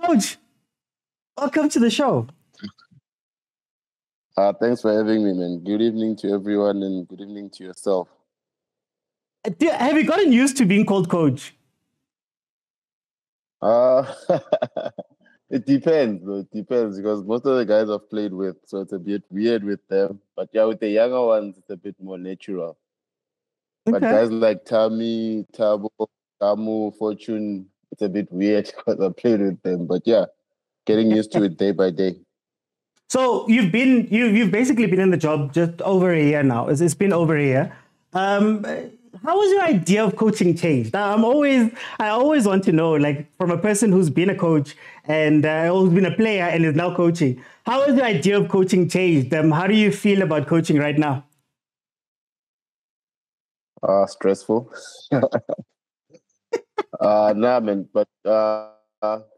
Coach, welcome to the show. Thanks for having me, man. Good evening to everyone and good evening to yourself. Have you gotten used to being called coach? Uh, it depends, though. It depends because most of the guys I've played with, so it's a bit weird with them. But yeah, with the younger ones, it's a bit more natural. But Okay. guys like Tammy, Tabo, Tamu, Fortune, it's a bit weird because I played with them. But yeah, getting used to it day by day. So you've basically been in the job just over a year now. It's been over a year. Um, how was your idea of coaching changed? I always want to know, like from a person who's been a coach and who's been a player and is now coaching, how has your idea of coaching changed? How do you feel about coaching right now? Stressful. Nah, man, but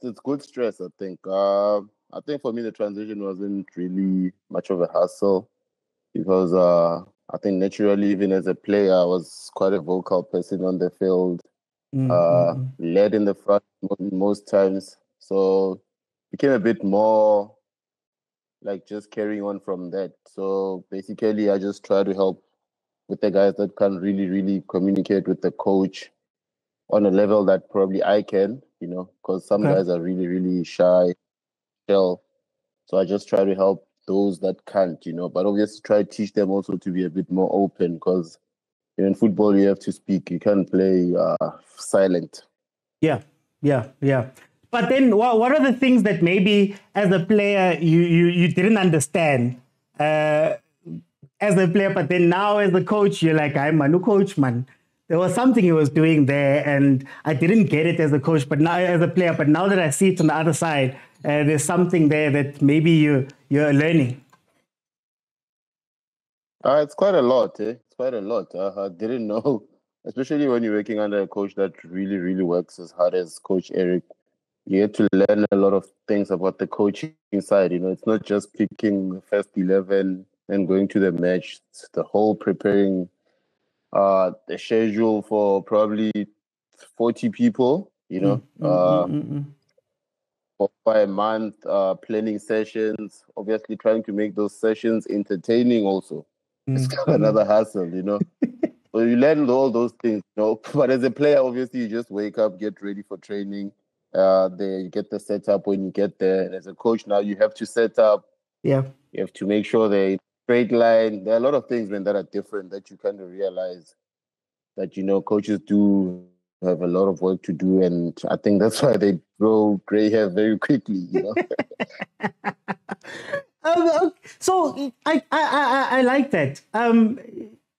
it's good stress, I think. I think for me, the transition wasn't really much of a hassle because I think naturally, even as a player, I was quite a vocal person on the field, led in the front most times. So became a bit more like just carrying on from that. So basically, I just try to help with the guys that can really, really communicate with the coach on a level that probably I can, because some Okay. guys are really, really shy, shell. So I just try to help those that can't, but obviously try to teach them also to be a bit more open because in football you have to speak. You can't play silent. Yeah, yeah. But then, what are the things that maybe as a player you didn't understand uh, as a player, but then now as a coach you're like, I'm a new coach, man. There was something he was doing there, and I didn't get it as a coach, but now as a player. But now that I see it on the other side, there's something there that maybe you're learning. It's quite a lot, eh? It's quite a lot. I didn't know, especially when you're working under a coach that really, really works as hard as Coach Eric. You have to learn a lot of things about the coaching side. It's not just picking the first 11 and going to the match. It's the whole preparing the schedule for probably 40 people, for a month, planning sessions, obviously trying to make those sessions entertaining also. It's another hassle. So you learn all those things. But as a player, obviously you just wake up, get ready for training. You get the setup when you get there. And as a coach now, you have to set up. Yeah. You have to make sure they straight line. There are a lot of things, man, that are different that you kind of realize that, coaches do have a lot of work to do. And I think that's why they grow gray hair very quickly. So I like that.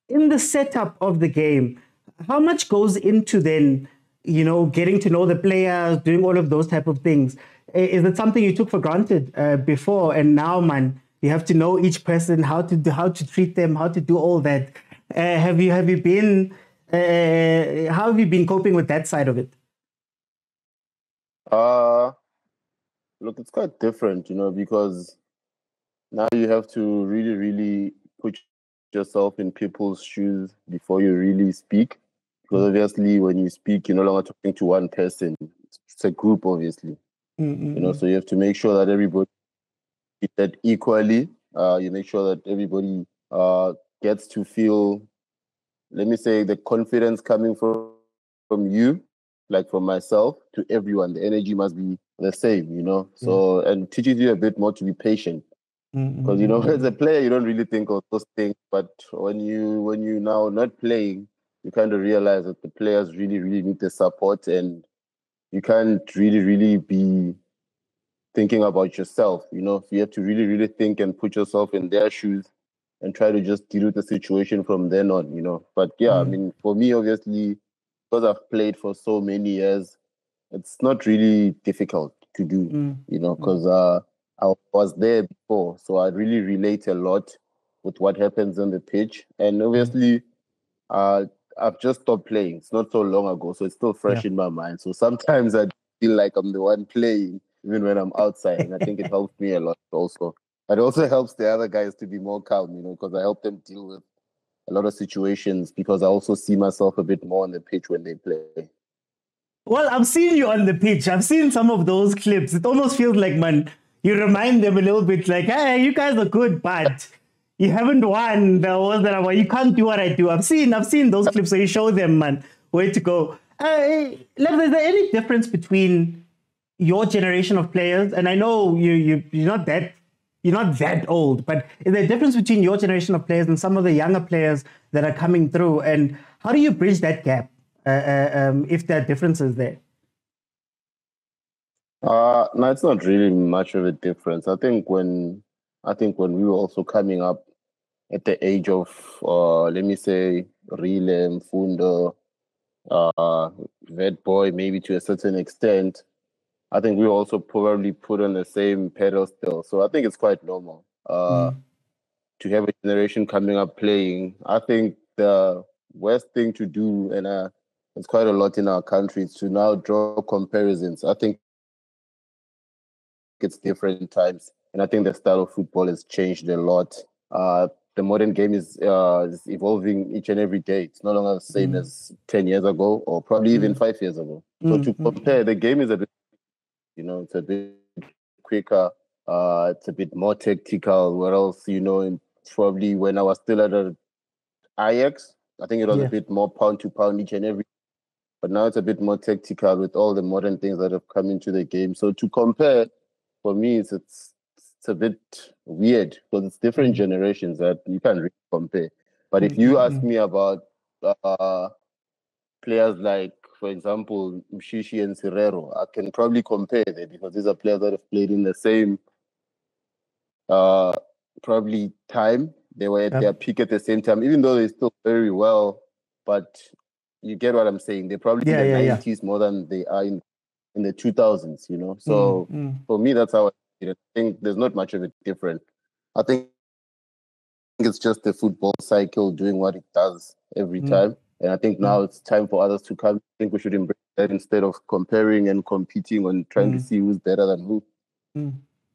In the setup of the game, how much goes into then, getting to know the players, doing all of those type of things? Is it something you took for granted before, and now, man, you have to know each person, how to treat them, how to do all that? Have you been how have you been coping with that side of it? Uh, Look, it's quite different, because now you have to really, really put yourself in people's shoes before you really speak. Because obviously, when you speak, you're no longer talking to one person. It's a group, obviously. So you have to make sure that everybody is that equally. You make sure that everybody gets to feel, let me say, the confidence coming from you, like from myself to everyone. The energy must be the same. So and teaches you a bit more to be patient. Because as a player, you don't really think of those things, but when you now not playing, you kind of realize that the players really, really need the support, and you can't really, really be thinking about yourself. So you have to really, really think and put yourself in their shoes and try to just deal with the situation from then on. But yeah, I mean, for me, obviously, because I've played for so many years, it's not really difficult to do, because I was there before. So I really relate a lot with what happens on the pitch. And obviously, I've just stopped playing. It's not so long ago, so it's still fresh in my mind. So sometimes I feel like I'm the one playing, even when I'm outside. And I think it helps me a lot also. It also helps the other guys to be more calm, because I help them deal with a lot of situations because I also see myself a bit more on the pitch when they play. Well, I've seen you on the pitch. I've seen some of those clips. It almost feels like, man, you remind them a little bit like, hey, you guys are good, but you haven't won the awards that I want. You can't do what I do. I've seen those clips. So you show them, man, where to go. Lev, is there any difference between your generation of players? And I know you're not that old, but is there a difference between your generation of players and some of the younger players that are coming through? And how do you bridge that gap if there are differences there? No, it's not really much of a difference. I think when we were also coming up at the age of let me say Rile, Fundo, Vet Boy, maybe to a certain extent, I think we were also probably put on the same pedestal. So I think it's quite normal to have a generation coming up playing. I think the worst thing to do, and it's quite a lot in our country, is to now draw comparisons. I think it's different times, and I think the style of football has changed a lot. The modern game is evolving each and every day. It's no longer the same as 10 years ago, or probably even 5 years ago. So to compare, the game is a bit, it's a bit quicker. It's a bit more tactical. Where else, probably when I was still at Ajax, I think it was a bit more pound to pound each and every. But now it's a bit more tactical with all the modern things that have come into the game. So to compare, for me, it's a bit weird because it's different generations that you can't really compare. But if you ask me about players like, for example, Mshishi and Serrero, I can probably compare them because these are players that have played in the same probably time. They were at their peak at the same time, even though they still very well. But you get what I'm saying. They're probably in the 90s more than they are in the 2000s, So for me, that's how I see it. I think there's not much of a difference. I think it's just the football cycle doing what it does every time. And I think now it's time for others to come. I think we should embrace that instead of comparing and competing and trying to see who's better than who.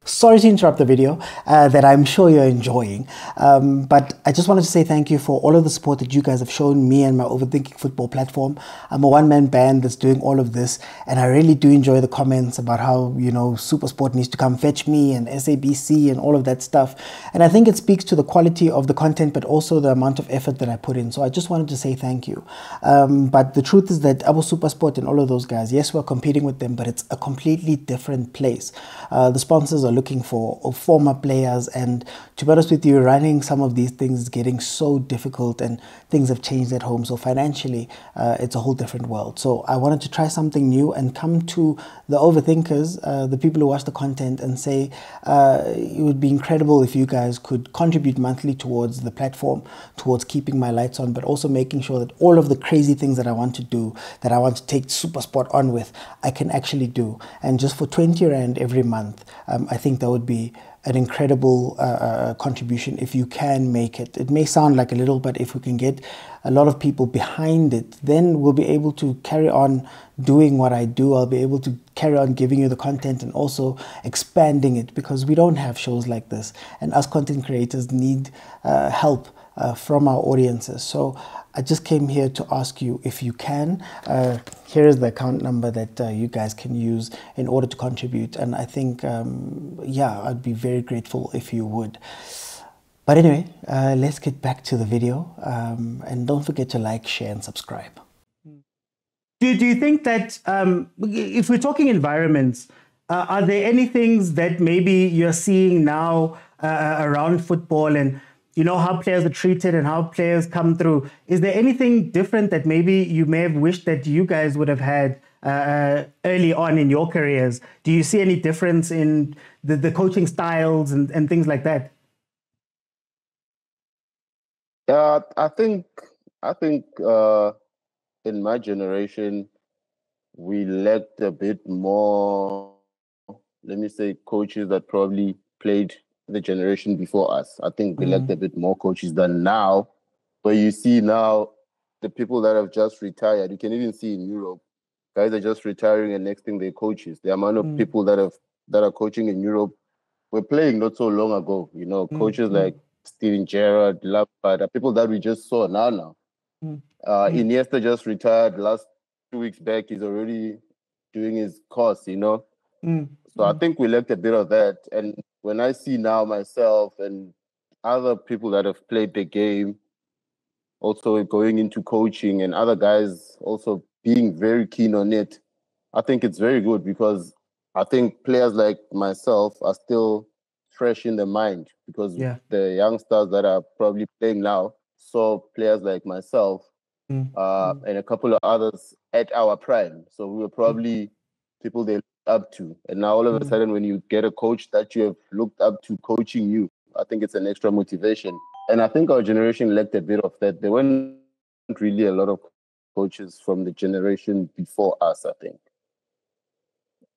Sorry to interrupt the video that I'm sure you're enjoying, but I just wanted to say thank you for all of the support that you guys have shown me and my Overthinking Football platform. I'm a one-man band that's doing all of this, and I really do enjoy the comments about how, SuperSport needs to come fetch me and SABC and all of that stuff. And I think it speaks to the quality of the content, but also the amount of effort that I put in. So I just wanted to say thank you. But the truth is that Abo SuperSport and all of those guys, yes, we're competing with them, but it's a completely different place. The sponsors are looking for former players, and to be honest with you, running some of these things is getting so difficult, and things have changed at home. So financially, it's a whole different world. So I wanted to try something new and come to the overthinkers, the people who watch the content, and say it would be incredible if you guys could contribute monthly towards the platform, towards keeping my lights on, but also making sure that all of the crazy things that I want to do, that I want to take SuperSport on with, I can actually do. And just for 20 Rand every month, I think that would be an incredible contribution if you can make it. It may sound like a little, but if we can get a lot of people behind it, then we'll be able to carry on doing what I do. I'll be able to carry on giving you the content and also expanding it, because we don't have shows like this, and us content creators need help from our audiences. So I just came here to ask you if you can. Here is the account number that you guys can use in order to contribute. And I think, I'd be very grateful if you would. But anyway, let's get back to the video. And don't forget to like, share, and subscribe. Do you think that if we're talking environments, are there any things that maybe you're seeing now around football, and how players are treated and how players come through? Is there anything different that maybe you may have wished that you guys would have had early on in your careers? Do you see any difference in the coaching styles and things like that? I think in my generation, we lacked a bit more, let me say, coaches that probably played the generation before us. I think we lacked a bit more coaches than now. But you see now, the people that have just retired, you can even see in Europe, guys are just retiring, and next thing they're coaches. The amount of people that are coaching in Europe were playing not so long ago. Coaches like Steven Gerrard, Lampard, are people that we just saw now. Iniesta just retired 2 weeks back, he's already doing his course, Mm. So I think we lacked a bit of that. And when I see now myself and other people that have played the game also going into coaching and other guys also being very keen on it, I think it's very good because I think players like myself are still fresh in the mind because Yeah. the youngsters that are probably playing now saw players like myself and a couple of others at our prime. So we were probably people they looked up to. And now all of a sudden, when you get a coach that you have looked up to coaching you, I think it's an extra motivation. And I think our generation lacked a bit of that. There weren't really a lot of coaches from the generation before us, I think.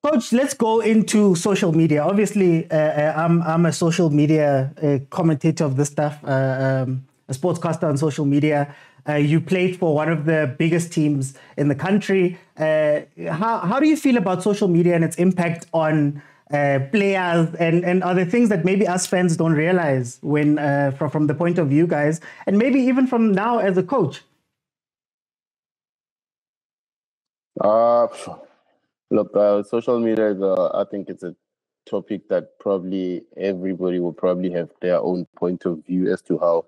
Coach, let's go into social media. Obviously, I'm a social media commentator of this stuff, a sportscaster on social media. You played for one of the biggest teams in the country. How do you feel about social media and its impact on players and other things that maybe us fans don't realize when from the point of view, guys, and maybe even from now as a coach? Look, social media is, I think it's a topic that probably everybody will probably have their own point of view as to how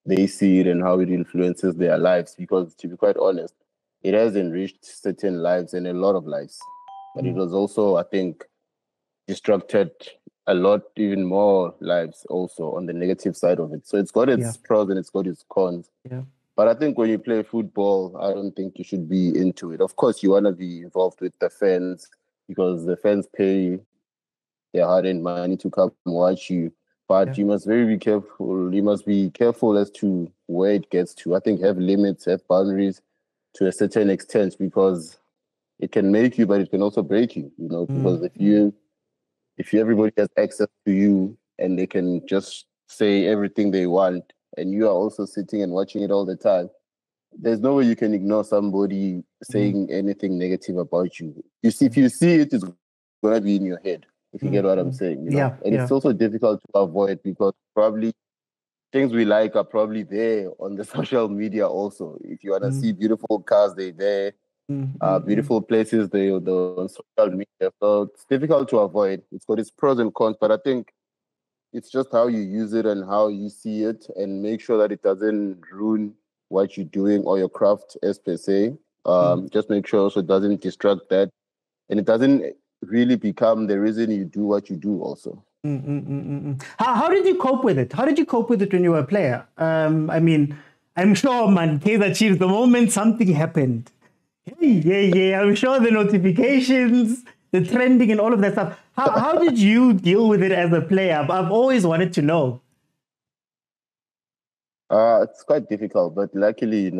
they see it and how it influences their lives. Because to be quite honest, it has enriched certain lives and a lot of lives. But it was also, I think, distracted a lot, even more lives also on the negative side of it. So it's got its pros and it's got its cons. Yeah. But I think when you play football, I don't think you should be into it. Of course, you want to be involved with the fans because the fans pay their hard-earned money to come watch you. But you must be careful. You must be careful as to where it gets to. I think have limits, have boundaries to a certain extent because it can make you, but it can also break you. Because if everybody has access to you and they can just say everything they want, and you are also sitting and watching it all the time, there's no way you can ignore somebody saying anything negative about you. You see, if you see it, it's going to be in your head, if you get what I'm saying. And it's also difficult to avoid because probably things we like are probably there on the social media also. If you want to see beautiful cars, they're there. Beautiful places, they're on social media. So it's difficult to avoid. It's got its pros and cons, but I think it's just how you use it and how you see it and make sure that it doesn't ruin what you're doing or your craft as per se. Just make sure also it doesn't distract that and it doesn't really become the reason you do what you do also. How did you cope with it? How did you cope with it when you were a player? I mean, I'm sure, man, Kaizer Chiefs, the moment something happened, I'm sure the notifications, the trending and all of that stuff. How did you deal with it as a player? I've always wanted to know. It's quite difficult, but luckily,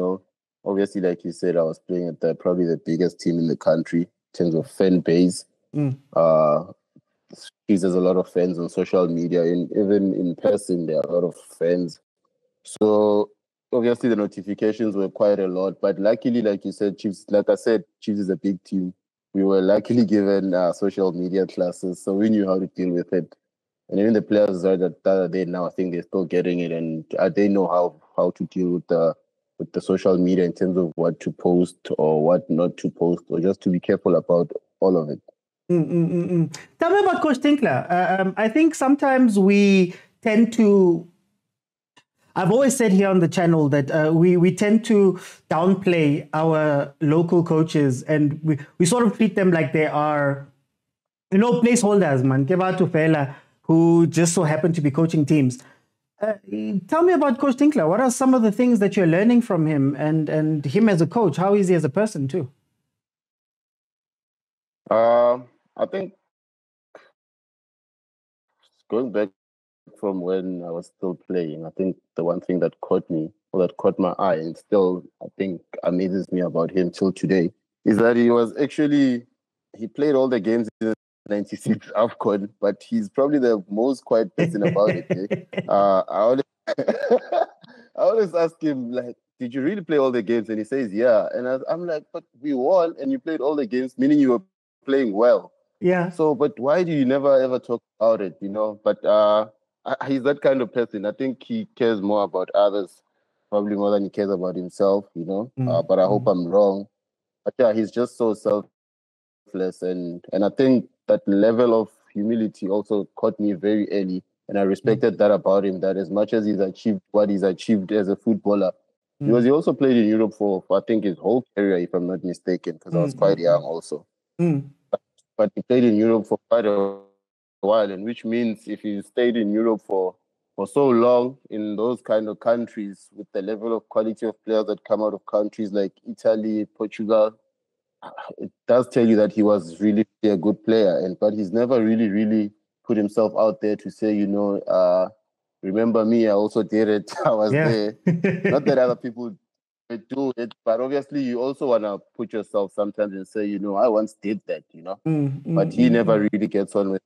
obviously, like you said, I was playing at probably the biggest team in the country in terms of fan base. There's a lot of fans on social media, and even in person, there are a lot of fans. So obviously, the notifications were quite a lot. But luckily, like you said, Chiefs. Like I said, Chiefs is a big team. We were luckily given social media classes, so we knew how to deal with it. And even the players that are there now, I think they're still getting it, and they know how to deal with the social media in terms of what to post or what not to post, or just to be careful about all of it. Tell me about Coach Tinkler. I think sometimes we tend to. I've always said here on the channel that we tend to downplay our local coaches, and we sort of treat them like they are, placeholders, man. Kebatu Fela, who just so happen to be coaching teams. Tell me about Coach Tinkler. What are some of the things that you're learning from him and him as a coach? How is he as a person too? I think going back from when I was still playing, I think the one thing that caught me or that caught my eye and still I think amazes me about him till today is that he played all the games in the 96 AFCON, but he's probably the most quiet person about it. I always ask him, like, did you really play all the games? And he says, yeah. And I'm like, but we won and you played all the games, meaning you were playing well. Yeah. So, but why do you never ever talk about it, But he's that kind of person. I think he cares more about others, probably more than he cares about himself, But I hope I'm wrong. But yeah, he's just so selfless, and I think that level of humility also caught me very early, and I respected that about him. That as much as he's achieved what he's achieved as a footballer, because he also played in Europe for I think his whole career, if I'm not mistaken, because I was quite young also. But he played in Europe for quite a while, and which means if he stayed in Europe for so long in those kind of countries with the level of quality of players that come out of countries like Italy, Portugal, it does tell you that he was really a good player. But he's never really put himself out there to say, remember me, I also did it. I was there. Not that other people do it, but obviously you also want to put yourself sometimes and say, I once did that, But he never really gets on with.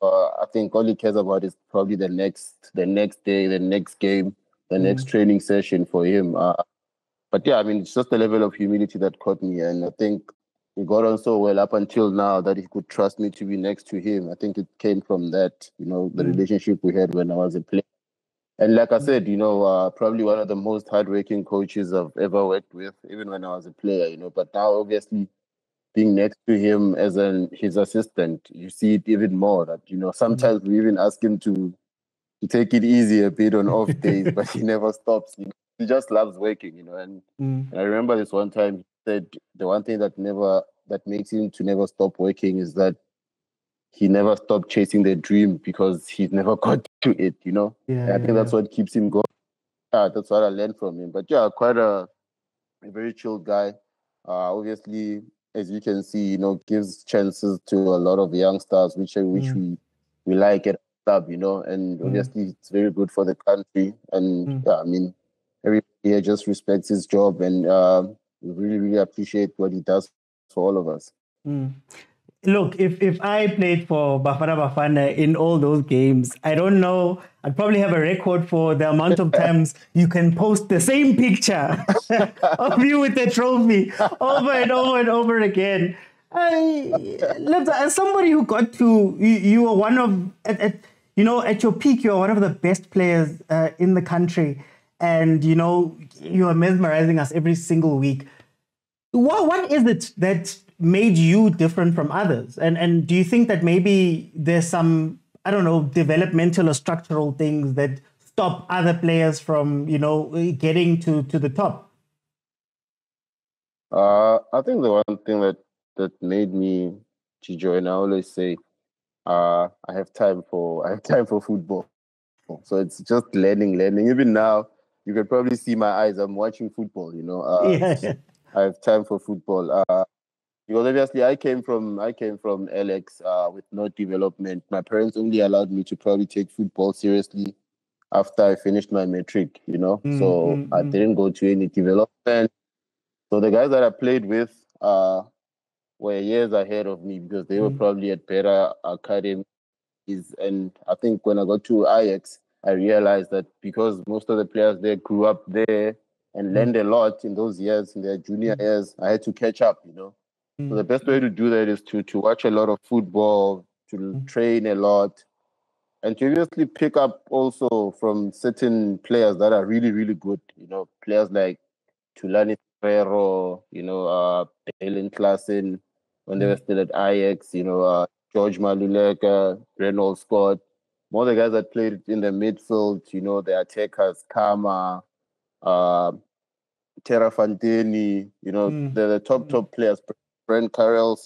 I think all he cares about is probably the next day, the next game, the next training session for him. But yeah, I mean, it's just the level of humility that caught me, and I think we got on so well up until now that he could trust me to be next to him. I think it came from that, the relationship we had when I was a player. And like I said, probably one of the most hardworking coaches I've ever worked with, even when I was a player, But now, obviously, being next to him as his assistant, you see it even more. That sometimes we even ask him to take it easy a bit on off days, but he never stops. He just loves working, And I remember this one time he said the one thing that makes him to never stop working is that he never stopped chasing the dream because he's never got to it, Yeah, I think that's what keeps him going. That's what I learned from him. But yeah, quite a very chill guy. Obviously, as you can see, gives chances to a lot of young stars, which we like at club, and obviously it's very good for the country. And yeah, I mean, everybody here just respects his job, and we really appreciate what he does for all of us. Look, if I played for Bafana Bafana in all those games, I don't know, I'd probably have a record for the amount of times you can post the same picture of you with the trophy over and over and over again. Look, as somebody who got to, you were one of, at your peak, you were one of the best players in the country. And, you are mesmerizing us every single week. What is it that made you different from others? And do you think that maybe there's some, I don't know, developmental or structural things that stop other players from, getting to the top? I think the one thing that made me to join, I always say, I have time for football. So it's just learning. Even now, you can probably see my eyes. I'm watching football. Yeah. I have time for football. Because obviously I came from LX with no development. My parents only allowed me to probably take football seriously after I finished my matric. So I didn't go to any development. So the guys that I played with were years ahead of me because they were probably at better academies. And I think when I got to Ajax, I realized that because most of the players there grew up there and learned a lot in those years, in their junior years, I had to catch up, So the best way to do that is to watch a lot of football, to train a lot, and to obviously pick up also from certain players that are really, really good, players like Thulani Ferro, Helen Klassen, when they were still at Ajax, George Maluleka, Reynolds Scott, more the guys that played in the midfield, the attackers, Kama, Terra Fantini, the top players, Brent Carroll,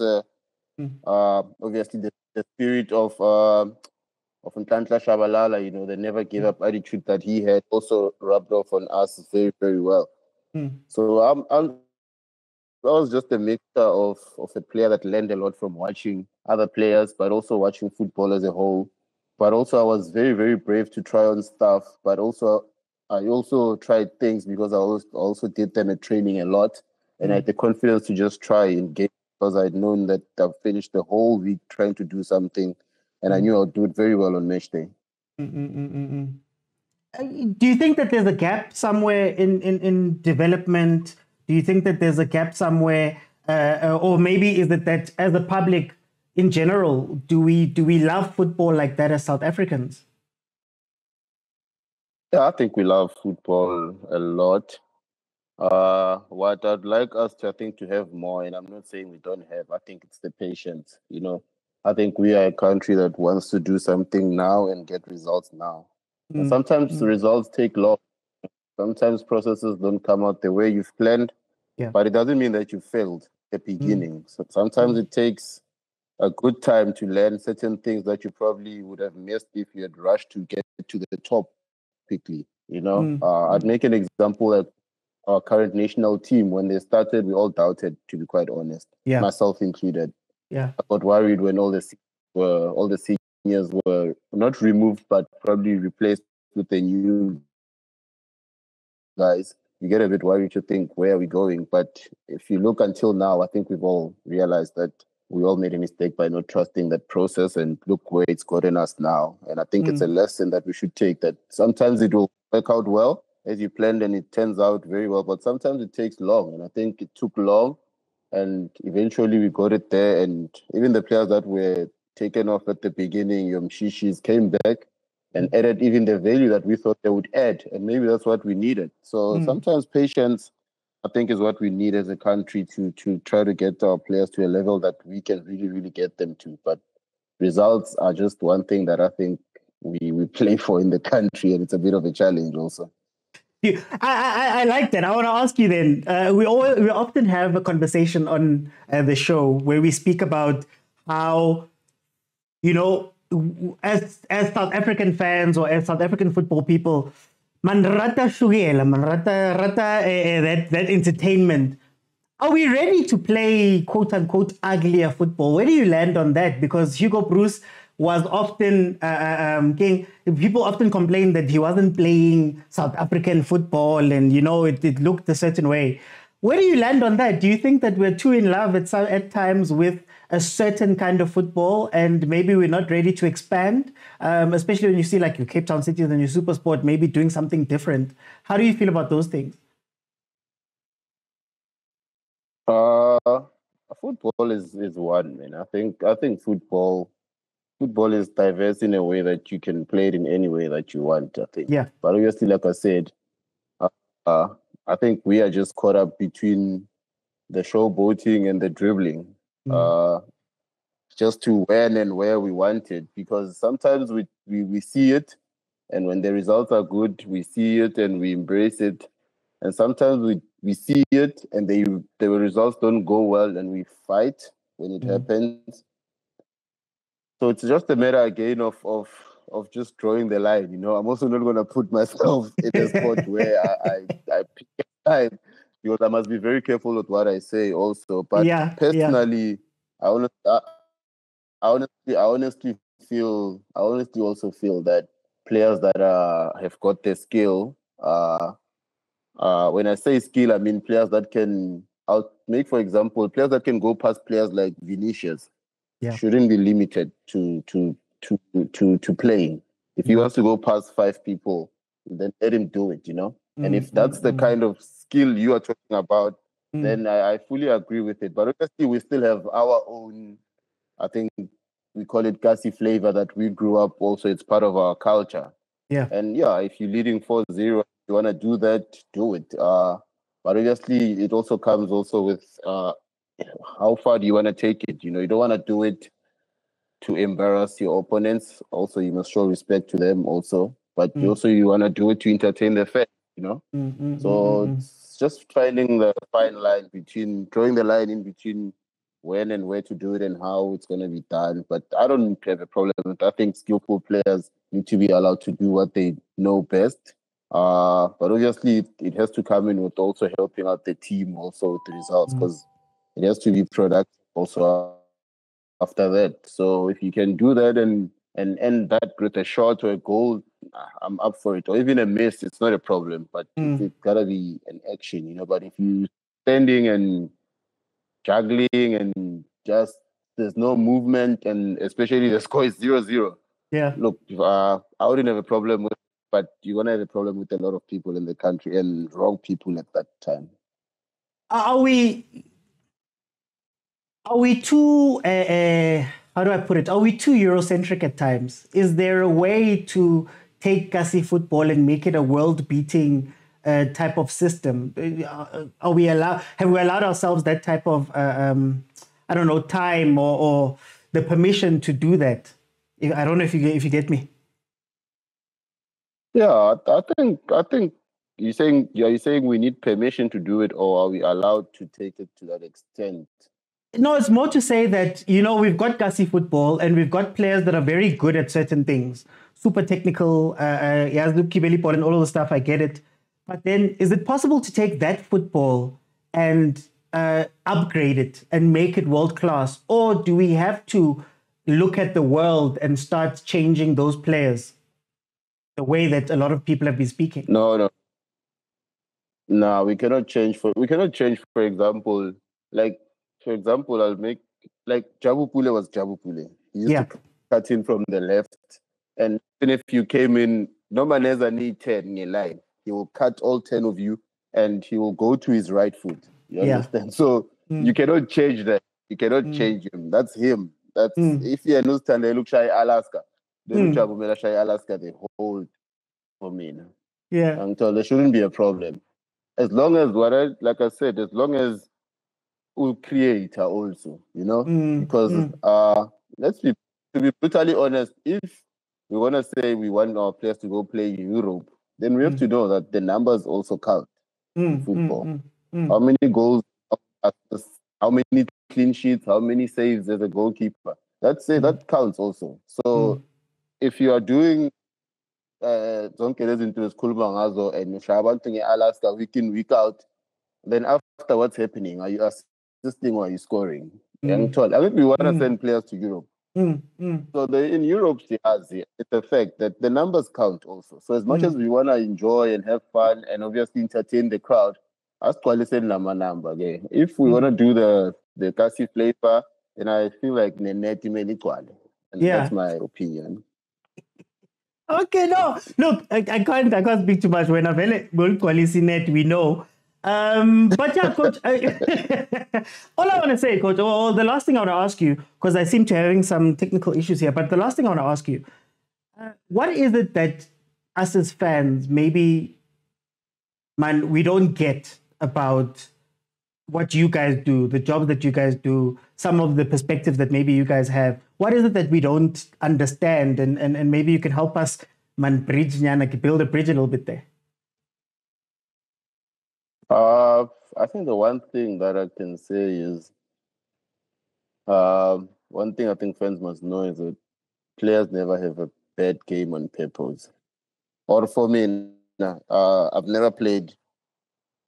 obviously the spirit of Nhlanhla Shabalala, the never give up attitude that he had also rubbed off on us very, very well. So I was just a mixture of a player that learned a lot from watching other players, but also watching football as a whole. But also I was very, very brave to try on stuff. But also I also tried things because I also did them at training a lot. And I had the confidence to just try and get, because I'd known that I've finished the whole week trying to do something. And I knew I would do it very well on match day. Do you think that there's a gap somewhere in development? Do you think that there's a gap somewhere, or maybe is it that as a public in general, do we love football like that as South Africans? Yeah, I think we love football a lot. What I'd like us to, I think, to have more, and I'm not saying we don't have, I think it's the patience, I think we are a country that wants to do something now and get results now. And sometimes the results take long. Sometimes processes don't come out the way you've planned, but it doesn't mean that you failed at the beginning. So sometimes it takes a good time to learn certain things that you probably would have missed if you had rushed to get to the top quickly. I'd make an example like our current national team. When they started, we all doubted, to be quite honest, myself included. I got worried when all the seniors were not removed, but probably replaced with the new guys. You get a bit worried to think, where are we going? But if you look until now, I think we've all realized that we all made a mistake by not trusting that process, and look where it's gotten us now. And I think it's a lesson that we should take, that sometimes it will work out well as you planned and it turns out very well, but sometimes it takes long. And I think it took long, and eventually we got it there. And even the players that were taken off at the beginning, your Mshishis, came back and added even the value that we thought they would add. And maybe that's what we needed. So sometimes patience, I think, is what we need as a country to try to get our players to a level that we can really, really get them to. But results are just one thing that I think we play for in the country, and it's a bit of a challenge also. I like that. I want to ask you then. We often have a conversation on the show where we speak about how, as South African fans or as South African football people, man rata shugela, man rata that entertainment. Are we ready to play quote unquote uglier football? Where do you land on that? Because Hugo Broos was often people often complain that he wasn't playing South African football, and it looked a certain way. Where do you land on that? Do you think that we're too in love at times with a certain kind of football, and maybe we're not ready to expand, especially when you see like your Cape Town Cities and your SuperSport maybe doing something different? How do you feel about those things? Football is one, man. I think football is diverse in a way that you can play it in any way that you want, I think. Yeah. But obviously, like I said, I think we are just caught up between the showboating and the dribbling, just to when and where we want it. Because sometimes we see it, and when the results are good, we see it and we embrace it. And sometimes we see it and the results don't go well, and we fight when it happens. So it's just a matter again of just drawing the line. I'm also not going to put myself in a spot where I pick a side, because I must be very careful with what I say also. But personally, I honestly also feel that players that have got the skill, when I say skill, I mean players that can make, for example, players that can go past players like Vinicius. Shouldn't be limited to playing. If he wants to go past 5 people, then let him do it, And if that's the kind of skill you are talking about, then I fully agree with it. But obviously, we still have our own, I think we call it Kasi flavor, that we grew up also. It's part of our culture. Yeah. And if you're leading 4-0, you want to do that, do it. But obviously, it also comes also with how far do you want to take it? You don't want to do it to embarrass your opponents. Also, you must show respect to them also. But also you want to do it to entertain the fans, So it's just finding the fine line between, drawing the line in between when and where to do it and how it's going to be done. But I don't have a problem with it. I think skillful players need to be allowed to do what they know best. But obviously, it has to come in with also helping out the team also with the results, because it has to be productive also after that. So if you can do that and end that with a shot or a goal, I'm up for it. Or even a miss, it's not a problem. But it's got to be an action, But if you're standing and juggling and just there's no movement, and especially the score is 0-0. Yeah. Look, I wouldn't have a problem with it, but you're going to have a problem with a lot of people in the country and wrong people at that time. Are we too, how do I put it? Are we too Eurocentric at times? Is there a way to take Kasi football and make it a world-beating type of system? Have we allowed ourselves that type of, I don't know, time or the permission to do that? I don't know if you get me. Yeah, I think you're saying we need permission to do it, or are we allowed to take it to that extent? No, it's more to say that, we've got Gussie football and we've got players that are very good at certain things. Super technical, Yazdu Kibeli and all of the stuff, I get it. But then is it possible to take that football and upgrade it and make it world class? Or do we have to look at the world and start changing those players the way that a lot of people have been speaking? No, we cannot change. For example, I'll make, like, Jabu Pule was Jabu Pule. He used to cut in from the left, and even if you came in, no man has a need 10 in a line. He will cut all 10 of you, and he will go to his right foot. You understand? So you cannot change that. You cannot change him. That's him. That's if you understand. They look shy Alaska. They look shy Alaska. They hold for me. Yeah. Until there shouldn't be a problem. As long as like I said, as long as we create also, because to be brutally honest, if we want to say we want our players to go play in Europe, then we have to know that the numbers also count in football. How many goals, how many clean sheets, how many saves as a goalkeeper. That counts also. So if you are doing zonke lezinto ezikhuluma and ushaya abantu nge-Alaska week in, week out, then after what's happening, are you assisting or are you scoring? I think we want to send players to Europe. So in Europe, it's a fact that the numbers count also. So as much as we want to enjoy and have fun and obviously entertain the crowd, ask quality number. Okay? If we want to do the Kasi flavor, then I feel like Neneti Melikwale. And that's my opinion. Okay, no. Look, I can't speak too much. When I've quality net, we know. But yeah, Coach, all I want to say, Coach, or the last thing I want to ask you, because I seem to be having some technical issues here, but the last thing I want to ask you, what is it that us as fans, maybe, we don't get about what you guys do, the jobs that you guys do, some of the perspectives that maybe you guys have? What is it that we don't understand? And maybe you can help us, build a bridge a little bit there. I think the one thing that I can say is, one thing I think fans must know is that players never have a bad game on purpose. Or for me, I've never played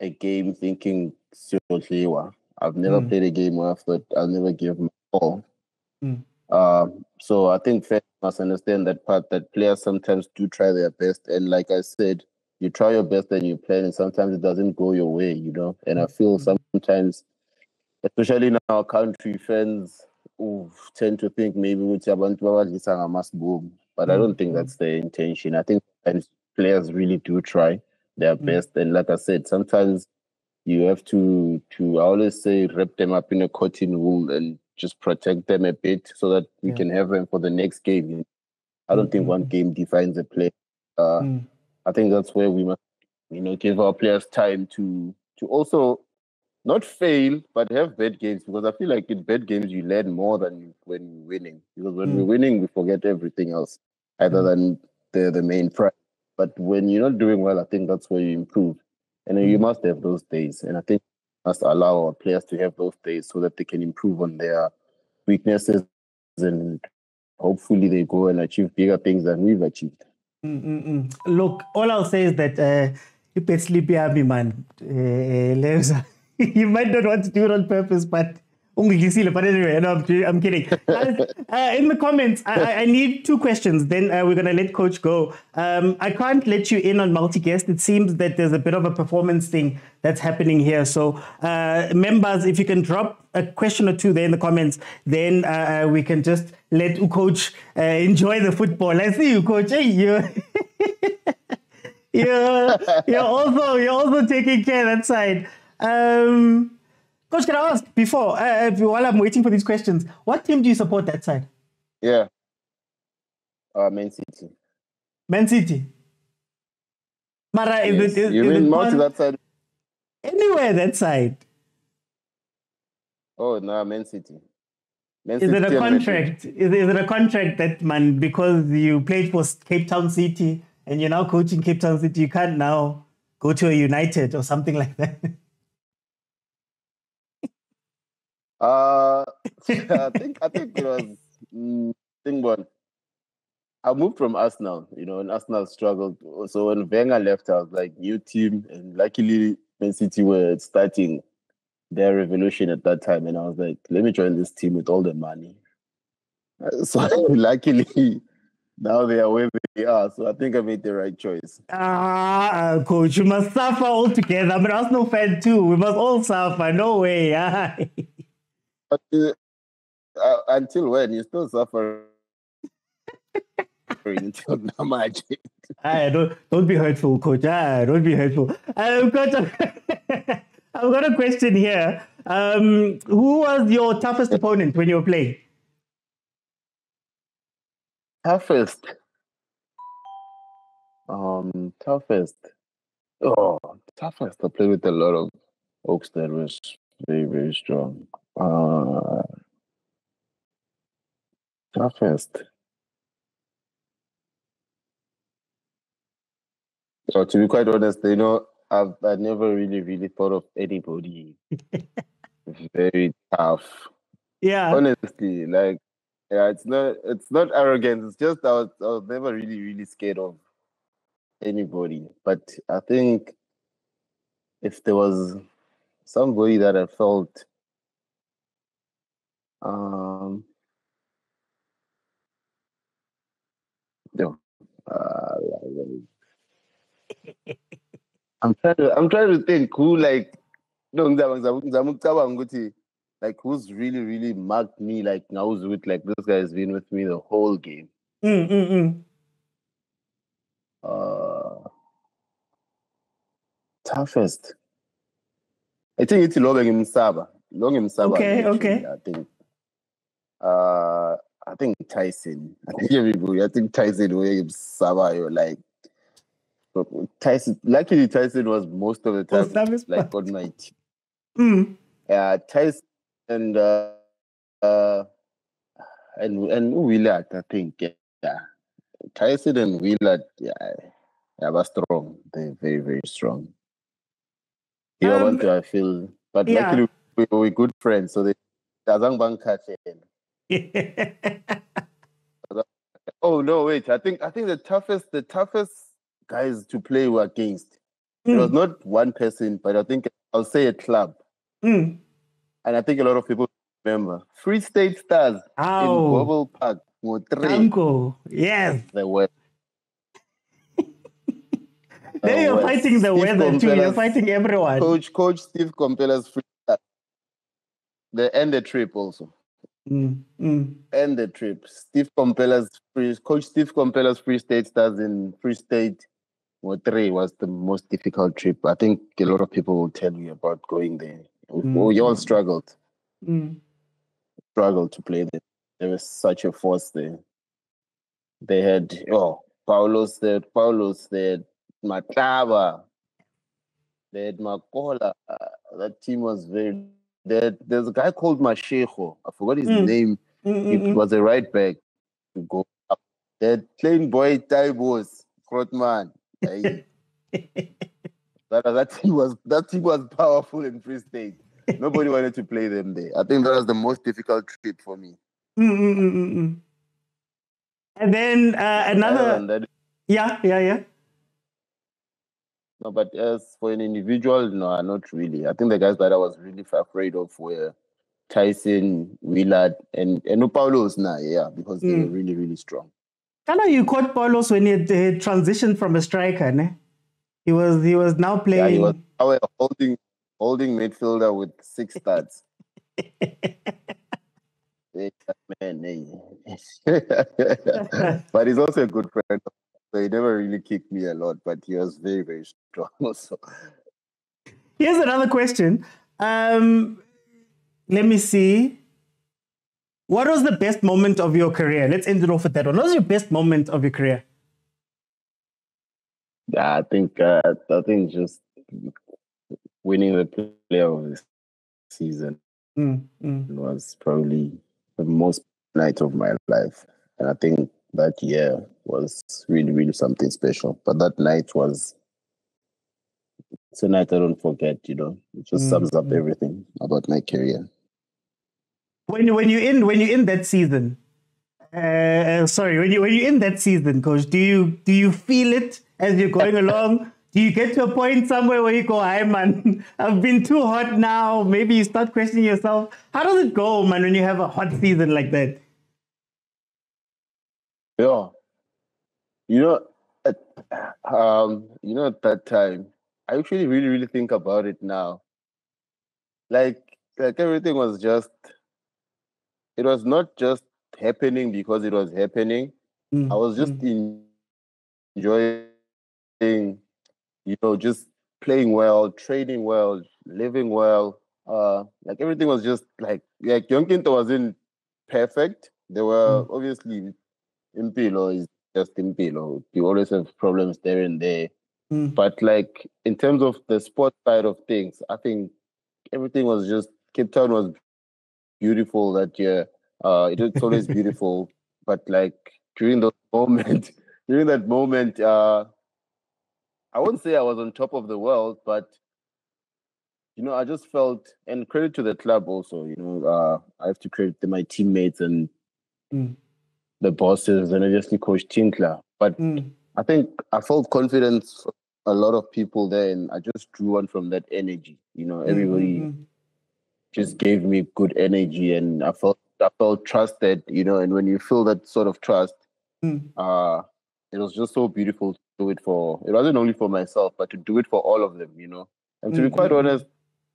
a game thinking seriously. I've never played a game where I thought I'll never give my all. So I think fans must understand that part, that players sometimes do try their best. And like I said, you try your best and you plan, and sometimes it doesn't go your way, And I feel sometimes, especially in our country, fans tend to think maybe must boom. But I don't think that's the intention. I think players really do try their best. And like I said, sometimes you have to I always say, wrap them up in a cotton wool and just protect them a bit so that we can have them for the next game. I don't think one game defines a play. I think that's where we must, give our players time to also not fail, but have bad games, because I feel like in bad games you learn more than when you're winning. Because when we're winning, we forget everything else other than the main prize. But when you're not doing well, I think that's where you improve. And you must have those days. And I think we must allow our players to have those days so that they can improve on their weaknesses, and hopefully they go and achieve bigger things than we've achieved. Look, all I'll say is that you pet sleepy happy man. You might not want to do it on purpose, but anyway, no, I'm kidding. In the comments, I need 2 questions. Then we're going to let Coach go. I can't let you in on multi-guest. It seems that there's a bit of a performance thing that's happening here. So members, if you can drop a question or 2 there in the comments, then we can just let Coach enjoy the football. I see you, Coach. Hey, you're also taking care of that side. Coach, can I ask before, while I'm waiting for these questions, what team do you support that side? Yeah. Man City. Man City? Mara, Yes. is You mean it more to that side? anywhere that side? Oh, no, Man City. Man Is it a City and Madrid. contract? Is it a contract that, man, because you played for Cape Town City and you're now coaching Cape Town City, you can't now go to a United or something like that? I think it was thing one. I moved from Arsenal, and Arsenal struggled. So when Wenger left, I was like, new team, and luckily Man City were starting their revolution at that time, and I was like, let me join this team with all the money. So luckily, now they are where they are. So I think I made the right choice. Coach, you must suffer altogether. I'm an Arsenal fan too. We must all suffer. No way. But until when? You still suffering until now, much. Don't be hurtful, Coach. Don't be hurtful. Coach, I've got a question here. Who was your toughest opponent when you were playing? Toughest. Toughest. Oh, toughest. I played with a lot of Oaks that was very, very strong. Toughest. So to be quite honest, I never really thought of anybody very tough. Yeah. Honestly, like, yeah, it's not arrogance. It's just I was never really scared of anybody. But I think if there was somebody that I felt no, I'm trying to think who, like, no, ngizama ukucabanga ukuthi, like, who's really marked me, like, knows with, like, this guy has been with me the whole game. Toughest. I think it's Long Msaba. Okay. I think Tyson. I think Tyson Williams Saba, like, Tyson. Luckily, Tyson was most of the time like on my team. Tyson and Willard. I think Tyson and Willard. Yeah, were strong. They're very, very strong. I feel, but luckily we're good friends, so they doesn't bank catch it. Oh no, wait! I think the toughest guys to play were against. It was not one person, but I think I'll say a club. And I think a lot of people remember Free State Stars in Global Park. Uncle, yes. The West. There you're fighting the weather too. You're fighting everyone. Coach Steve Compella's Free Stars. The end the trip also. End the trip. Coach Steve Compella's Free State Stars in Free State was the most difficult trip. I think a lot of people will tell you about going there. We all struggled. Struggled to play there. There was such a force there. They had Paulos there, Mataba, they had Makola. That team was very. There's a guy called Mashego. I forgot his name. He was a right back to go up. That plain boy Taibos, Krotman. That team was powerful in Free State. Nobody wanted to play them there. I think that was the most difficult trip for me. And then another. Yeah. No, but as for an individual, no, not really. I think the guys that I was really afraid of were Tyson, Willard, and Paulos now, because they were really strong. I know you caught Paulos when he transitioned from a striker, ne? He was now playing. Yeah, he was holding midfielder with 6 stats. Man, but he's also a good friend. So he never really kicked me a lot, but he was very, very strong also. Here's another question. Let me see. What was the best moment of your career? Let's end it off with that one. What was your best moment of your career? Yeah, I think just winning the player of the season Mm, mm, was probably the most night of my life. And I think that year was really, really something special. But that night was it's a night I don't forget, you know. It just mm, sums up mm. everything about my career. When you in that season, sorry, when you in that season, coach, do you feel it as you're going along? Do you get to a point somewhere where you go, "Hi, man, I've been too hot now." Maybe you start questioning yourself. How does it go, man, when you have a hot season like that? Yeah. You know, at, at that time, I actually really, really think about it now. Like everything was just, it was not just happening because it was happening. I Mm, was just mm, enjoying, just playing well, training well, living well. Like everything was just like Yonkinto wasn't perfect. There were mm, obviously Impilo is just Impilo. You always have problems there and there. mm. But like in terms of the sport side of things, I think everything was just Cape Town was beautiful that year. It's always beautiful, but like during the moment, during that moment, I won't say I was on top of the world, but I just felt, and credit to the club also. I have to credit my teammates and Mm, the bosses, and obviously Coach Tinkler. But mm, I think I felt confidence from a lot of people there, and I just drew on from that energy. mm, Everybody mm, just gave me good energy, and I felt trusted. And when you feel that sort of trust, mm, uh, it was just so beautiful to do it for. It wasn't only for myself, but to do it for all of them. And to be mm, quite mm, honest,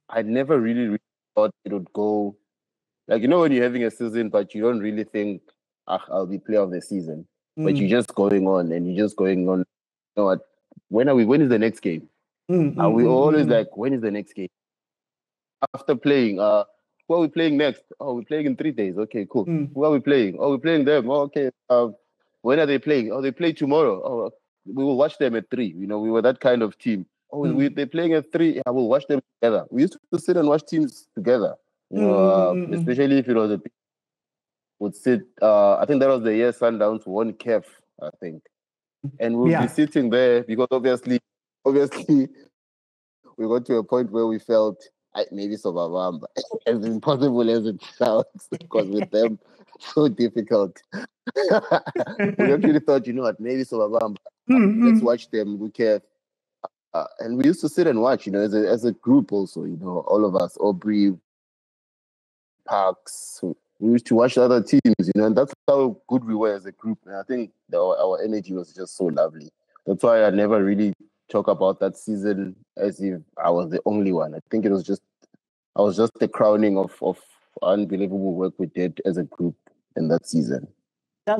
I never really thought it would go like when you're having a season, but you don't really think, I'll be player of the season. But you're mm, just going on and you're just going on. You know what? When is the next game? mm, Are mm, we mm, always mm, like, when is the next game? After playing, who are we playing next? Oh, we're playing in 3 days. Okay, cool. mm, Who are we playing? Oh, we're playing them. Oh, okay. When are they playing? Oh, they play tomorrow. Oh, we will watch them at 3. We were that kind of team. Oh, mm, they're playing at 3. I will watch them together. We used to sit and watch teams together. mm, mm, mm, mm. Especially if it was a would sit. I think that was the year Sundowns won CAF, I think, and we'll be Yeah. sitting there because obviously, we got to a point where we felt maybe Sobabamba, as impossible as it sounds, because with them, so difficult. We actually thought, what, maybe Sobabamba, Mm, let's mm. watch them, we care. And we used to sit and watch, as a group also, all of us, Aubrey, Parks. We used to watch other teams, and that's how good we were as a group. And I think our energy was just so lovely. That's why I never really talk about that season as if I was the only one. I think I was just the crowning of unbelievable work we did as a group in that season.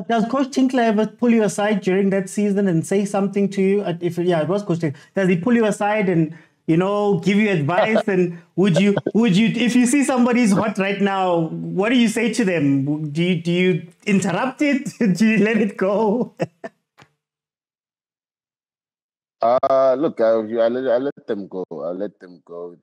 Does Coach Tinkler ever pull you aside during that season and say something to you? If yeah, it was Coach Tinkler. Does he pull you aside and give you advice? And would you if you see somebody's hot right now, what do you say to them? Do you interrupt it? Do you let it go? Look, I let them go. I let them go.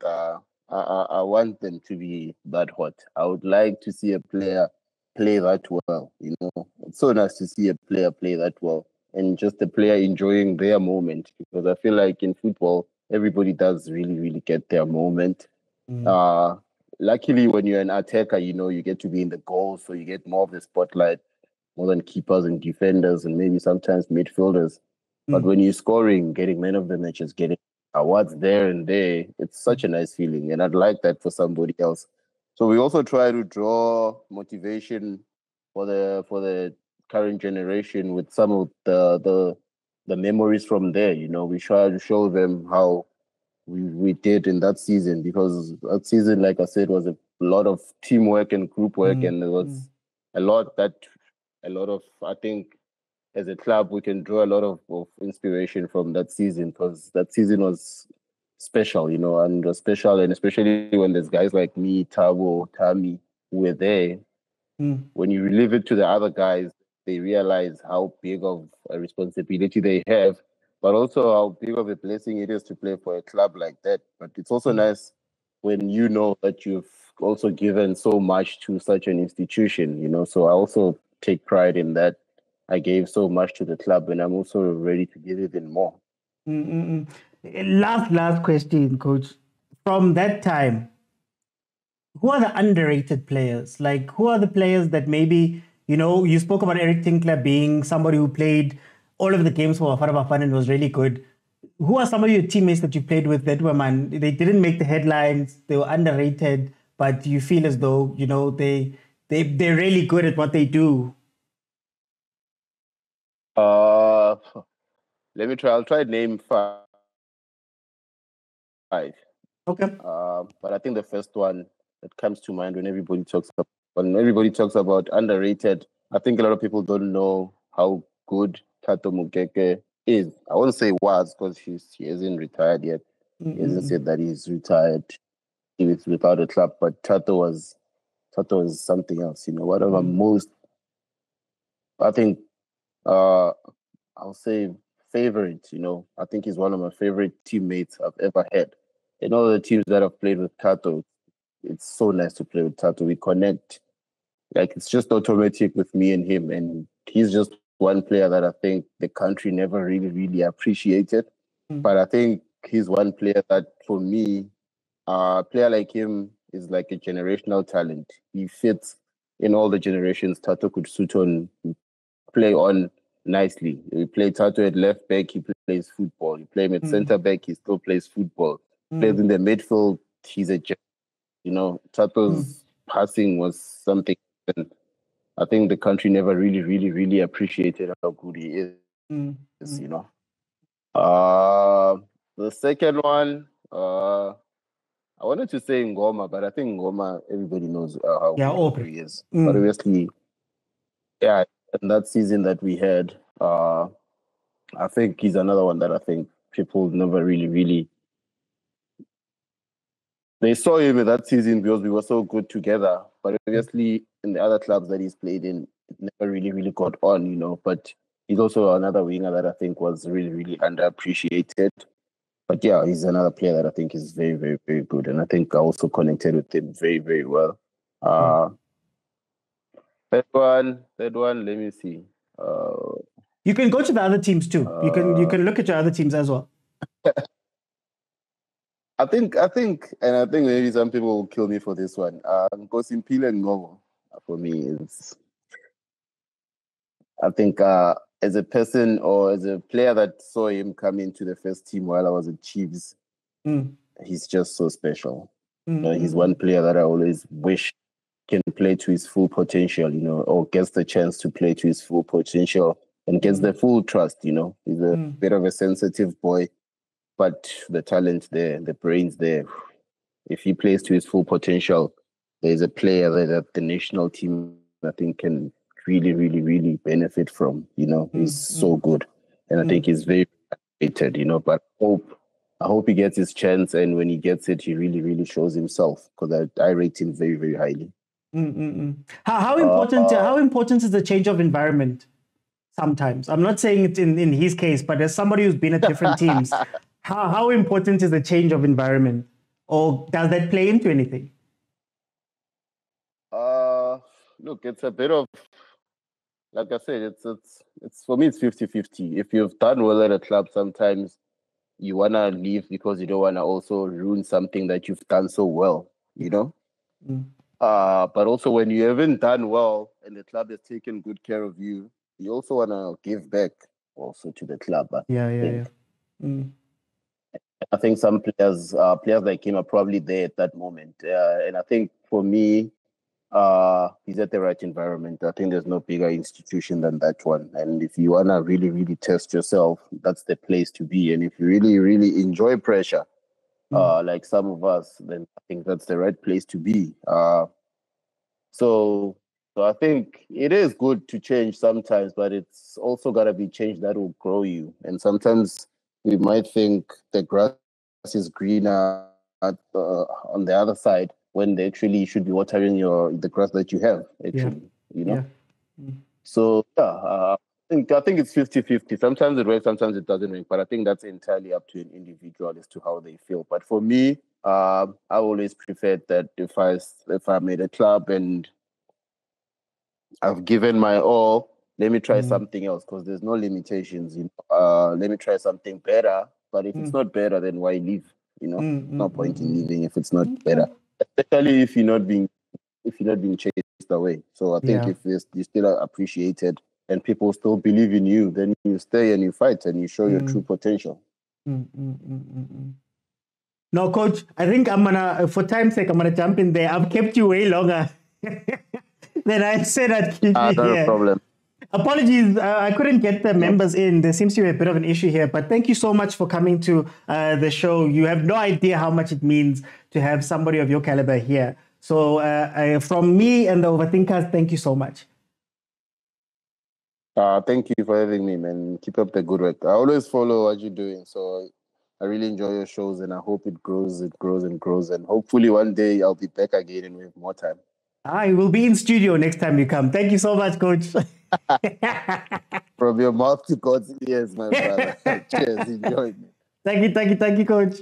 I want them to be that hot. I would like to see a player play that well. It's so nice to see a player play that well, and just a player enjoying their moment. Because I feel like in football, everybody does really, really get their moment. Mm, Uh, Luckily, when you're an attacker, you get to be in the goal, so you get more of the spotlight, more than keepers and defenders, and maybe sometimes midfielders. But mm, when you're scoring, getting man of the matches, getting awards there and there, it's such mm, a nice feeling. And I'd like that for somebody else. So we also try to draw motivation for the current generation with some of the memories from there. We try to show them how we did in that season, because that season, like I said, was a lot of teamwork and group work, mm, and there mm, was a lot of, I think, as a club, we can draw a lot of inspiration from that season, because that season was special, and was special, and especially when there's guys like me, Tabo, Tami, who were there. mm. When you relive it to the other guys, they realize how big of a responsibility they have, but also how big of a blessing it is to play for a club like that. But it's also nice when you know that you've also given so much to such an institution, you know. So I also take pride in that. I gave so much to the club, and I'm also ready to give even more. Last question, coach. From that time, who are the underrated players? Like, who are the players that maybe, you spoke about Eric Tinkler being somebody who played all of the games for Bafana Bafana and was really good. Who are some of your teammates that you played with that were, man, they didn't make the headlines, they were underrated, but you feel as though, they're really good at what they do? Let me try. I'll try to name five. Okay. But I think the first one that comes to mind when everybody talks about underrated, I think a lot of people don't know how good Thato Mokeke is. I won't say was because he hasn't retired yet. He hasn't said that he's retired without a club, but Thato was something else. One of my most, I think, I'll say favorite. I think he's one of my favorite teammates I've ever had. In all the teams that I've played with Thato, it's so nice to play with Thato. We connect. Like, it's just automatic with me and him. And he's just one player that I think the country never really, really appreciated. But I think he's one player that, for me, a player like him is like a generational talent. He fits in all the generations Thato could play on nicely. We play Thato at left back, he plays football. You play him at centre back, he still plays football. Plays in the midfield, he's a Thato's passing was something, and I think the country never really, really, really appreciated how good he is. The second one, I wanted to say Ngoma, but I think Ngoma, everybody knows how good he is. But obviously, in that season that we had, I think he's another one that I think people never really, really. They saw him in that season because we were so good together. But obviously, in the other clubs that he's played in, it never really, really got on, But he's also another winger that I think was really, really underappreciated. But yeah, he's another player that I think is very, very, very good. And I think I also connected with him very, very well. Third one, let me see. You can go to the other teams too. You can look at your other teams as well. I think maybe some people will kill me for this one. Nkosimpile Ngcobo, for me, is, I think, as a person or as a player that saw him come into the first team while I was at Chiefs, he's just so special. He's one player that I always wish can play to his full potential, or gets the chance to play to his full potential and gets the full trust, He's a bit of a sensitive boy, but the talent there, the brains there. If he plays to his full potential, there's a player that the national team, I think, can really, really, really benefit from. He's so good. And I think he's very rated, but I hope he gets his chance, and when he gets it, he really, really shows himself, because I rate him very, very highly. How important is the change of environment sometimes? I'm not saying it's in his case, but as somebody who's been at different teams, how important is the change of environment? Or does that play into anything? Look, it's a bit of, like I said, it's for me, it's 50-50. If you've done well at a club, sometimes you want to leave because you don't want to also ruin something that you've done so well, But also, when you haven't done well and the club has taken good care of you, you also want to give back also to the club. I think some players like him are probably there at that moment. And I think for me, he's at the right environment. I think there's no bigger institution than that one. And if you want to really, really test yourself, that's the place to be. And if you really, really enjoy pressure, like some of us, then I think that's the right place to be. So I think it is good to change sometimes, but it's also got to be change that will grow you. And sometimes we might think the grass is greener on the other side, when they actually should be watering the grass that you have, actually, So I think it's 50-50. Sometimes it works, sometimes it doesn't work. But I think that's entirely up to an individual as to how they feel. But for me, I always preferred that if I'm at a club and I've given my all, let me try something else because there's no limitations. Let me try something better. But if it's not better, then why leave? No point in leaving if it's not better. Especially if you're not being chased away. So I think if you're still appreciated and people still believe in you, then you stay and you fight and you show your true potential. No, coach, I think for time's sake, I'm gonna jump in there. I've kept you way longer than I said I'd keep you Not here. a problem. Apologies, I couldn't get the members in. There seems to be a bit of an issue here, but thank you so much for coming to the show. You have no idea how much it means to have somebody of your caliber here. So from me and the Overthinkers, thank you so much. Thank you for having me, man. Keep up the good work. I always follow what you're doing, so I really enjoy your shows, and I hope it grows, and hopefully one day I'll be back again and we have more time. I will be in studio next time you come. Thank you so much, coach. From your mouth to God's ears, my brother. Cheers, enjoy. Thank you, coach.